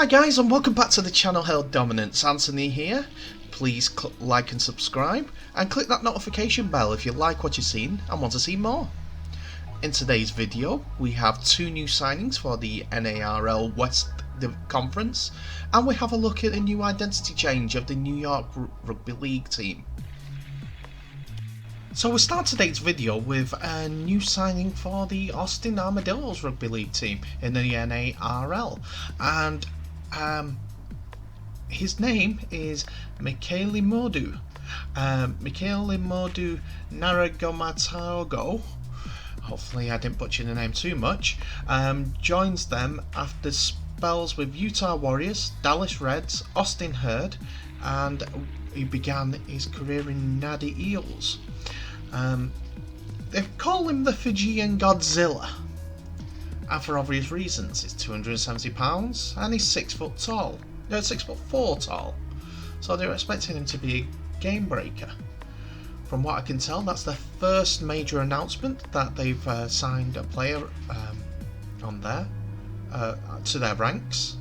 Hi guys, and welcome back to the channel Held Dominance. Anthony here. Please like and subscribe and click that notification bell if you like what you've seen and want to see more. In today's video we have two new signings for the NARL West Conference, and we have a look at a new identity change of the New York Rugby League team. So we'll start today's video with a new signing for the Austin Armadillos Rugby League team in the NARL, and his name is Michaeli Modu. Michaeli Modu Naragomatago, hopefully I didn't butcher the name too much, joins them after spells with Utah Warriors, Dallas Reds, Austin Herd, and he began his career in Nadi Eels. They call him the Fijian Godzilla, and for obvious reasons. He's 270 pounds and he's 6 foot tall. No, 6'4" tall. So they're expecting him to be a game breaker. From what I can tell, that's their first major announcement that they've signed a player on there to their ranks.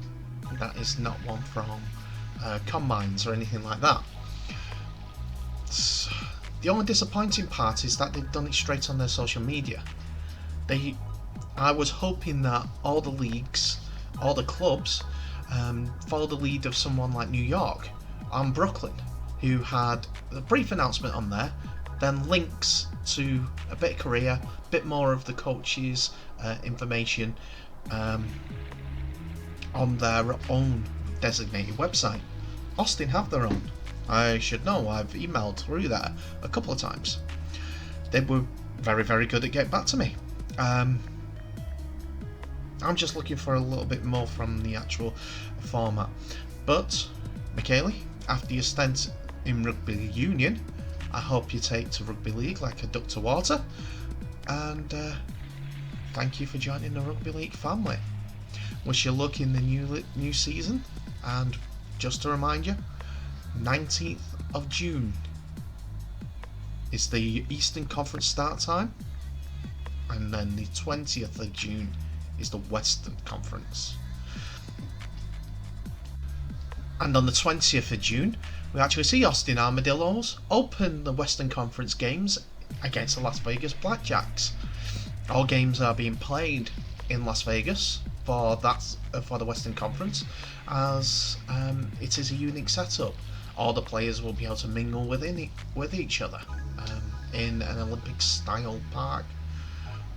That is not one from combines or anything like that. So, the only disappointing part is that they've done it straight on their social media. I was hoping that all the leagues, all the clubs, follow the lead of someone like New York and Brooklyn, who had a brief announcement on there, then links to a bit of career, a bit more of the coaches' information on their own designated website. Austin have their own. I should know, I've emailed through there a couple of times. They were very, very good at getting back to me. I'm just looking for a little bit more from the actual format. But, Michaeli, after your stint in Rugby Union, I hope you take to Rugby League like a duck to water. And thank you for joining the Rugby League family. Wish you luck in the new season. And just to remind you, 19th of June is the Eastern Conference start time, and then the 20th of June is the Western Conference. And on the 20th of June we actually see Austin Armadillos open the Western Conference games against the Las Vegas Blackjacks. All games are being played in Las Vegas for the Western Conference, as it is a unique setup. All the players will be able to mingle with each other in an Olympic-style park.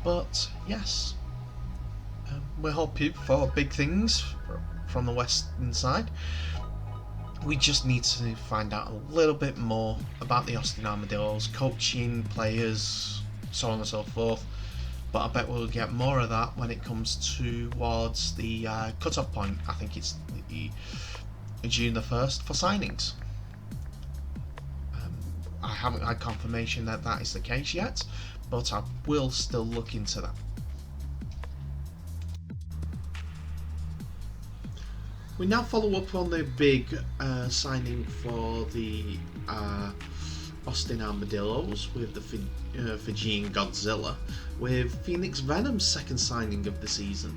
But yes, we're hoping for big things from the western side. We just need to find out a little bit more about the Austin Armadillos, coaching, players, so on and so forth. But I bet we'll get more of that when it comes towards the cut-off point. I think it's June the 1st for signings. I haven't had confirmation that that is the case yet, but I will still look into that. We now follow up on the big signing for the Austin Armadillos with the Fijian Godzilla, with Phoenix Venom's second signing of the season,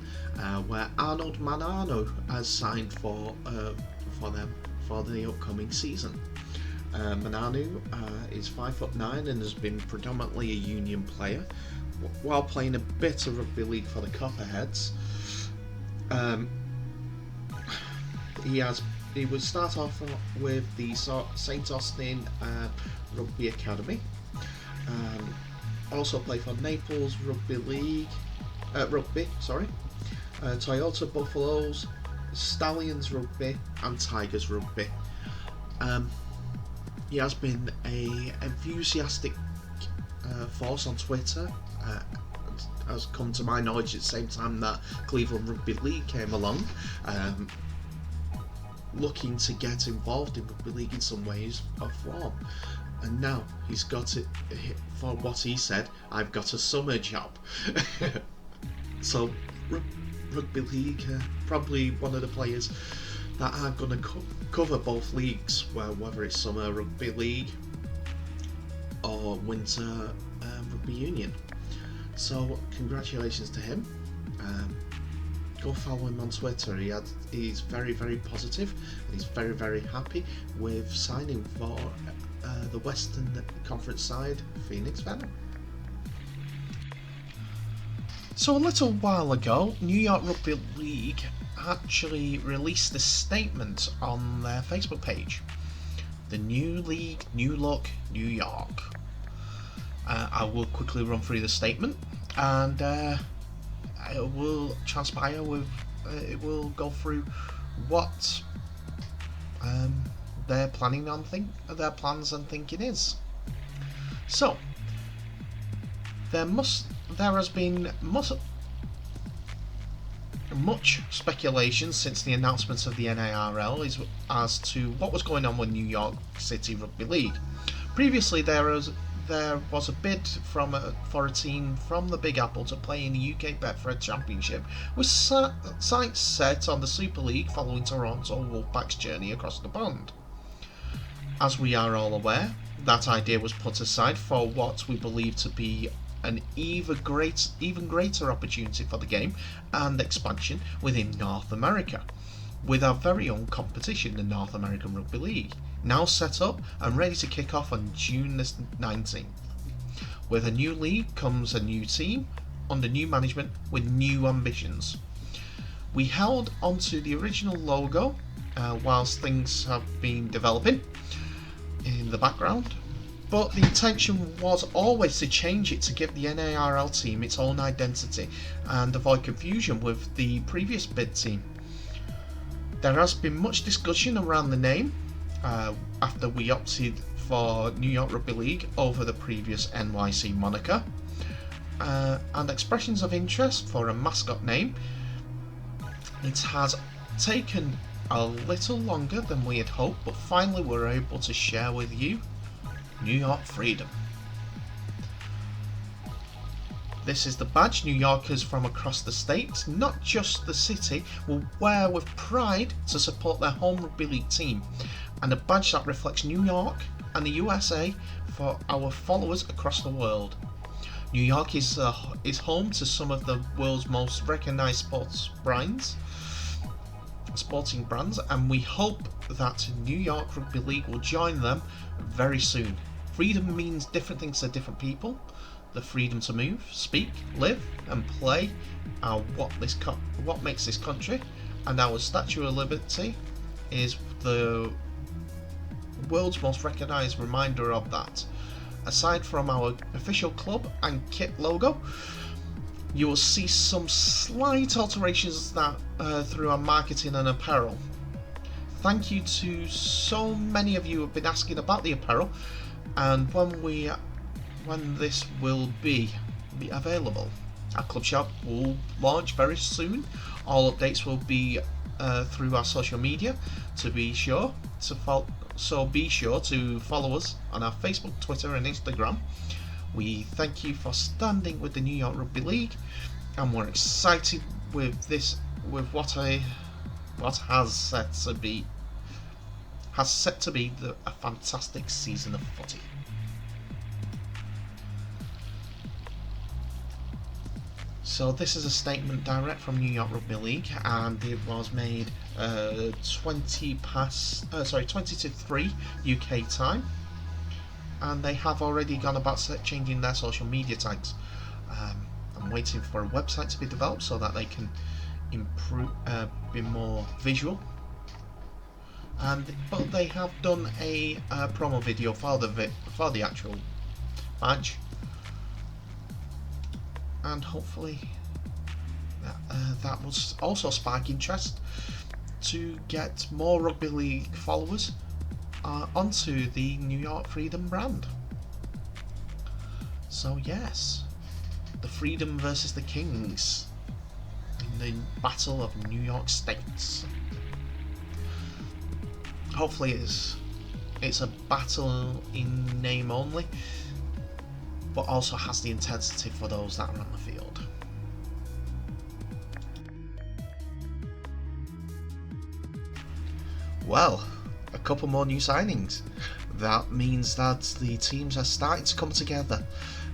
where Arnold Manano has signed for them for the upcoming season. Mananu is 5'9" and has been predominantly a union player, while playing a bit of rugby league for the Copperheads. He would start off with the St. Austin Rugby Academy. Also play for Naples Rugby, Toyota Buffaloes, Stallions Rugby and Tigers Rugby. He has been an enthusiastic force on Twitter, has come to my knowledge at the same time that Cleveland Rugby League came along, looking to get involved in Rugby League in some ways or form. And now he's got it, for what he said, I've got a summer job. So Rugby League, probably one of the players that are going to cover both leagues, whether it's summer rugby league or winter rugby union. So congratulations to him. go follow him on Twitter. He's very, very positive, and he's very, very happy with signing for the Western Conference side, Phoenix Venom. So a little while ago, New York Rugby League actually released a statement on their Facebook page. The new league, new look, New York. I will quickly run through the statement, and it will transpire with. It will go through what they're planning on their plans and thinking is. So there has been much speculation since the announcement of the NARL as to what was going on with New York City Rugby League. Previously, there was a bid for a team from the Big Apple to play in the UK Betfred Championship, with sights set on the Super League following Toronto Wolfpack's journey across the pond. As we are all aware, that idea was put aside for what we believe to be an even greater opportunity for the game and expansion within North America, with our very own competition, the North American Rugby League, now set up and ready to kick off on June the 19th. With a new league comes a new team under new management with new ambitions. We held onto the original logo whilst things have been developing in the background, but the intention was always to change it to give the NARL team its own identity and avoid confusion with the previous bid team. There has been much discussion around the name after we opted for New York Rugby League over the previous NYC moniker, and expressions of interest for a mascot name. It has taken a little longer than we had hoped, but finally we're able to share with you New York Freedom. This is the badge New Yorkers from across the state, not just the city, will wear with pride to support their home rugby league team, and a badge that reflects New York and the USA for our followers across the world. New York is home to some of the world's most recognised sporting brands, and we hope that New York Rugby League will join them very soon. Freedom means different things to different people. The freedom to move, speak, live and play are what makes this country, and our Statue of Liberty is the world's most recognised reminder of that. Aside from our official club and kit logo, you will see some slight alterations that through our marketing and apparel. Thank you to so many of you who have been asking about the apparel, and when this will be available. Our club shop will launch very soon. All updates will be through our social media, to be sure to follow. So be sure to follow us on our Facebook, Twitter and Instagram. We thank you for standing with the New York Rugby League, and we're excited with what has set to be a fantastic season of footy. So this is a statement direct from New York Rugby League, and it was made 20 to 3 UK time, and they have already gone about changing their social media tags. I'm waiting for a website to be developed so that they can improve, be more visual. But they have done a promo video for the actual badge, and hopefully that will also spark interest to get more rugby league followers onto the New York Freedom brand. So yes, the Freedom versus the Kings in the Battle of New York States. Hopefully it's a battle in name only, but also has the intensity for those that are on the field. Well, a couple more new signings. That means that the teams are starting to come together.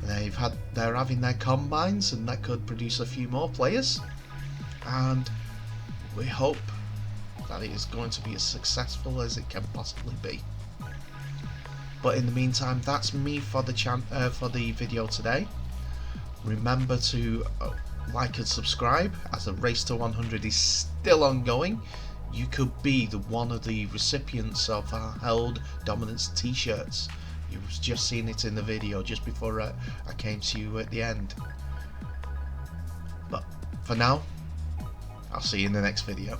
They're having their combines, and that could produce a few more players. and we hope that it is going to be as successful as it can possibly be. But in the meantime, that's me for the video today. Remember to like and subscribe, as the race to 100 is still ongoing. You could be one of the recipients of our Held Dominance t-shirts. You've just seen it in the video just before I came to you at the end. But for now, I'll see you in the next video.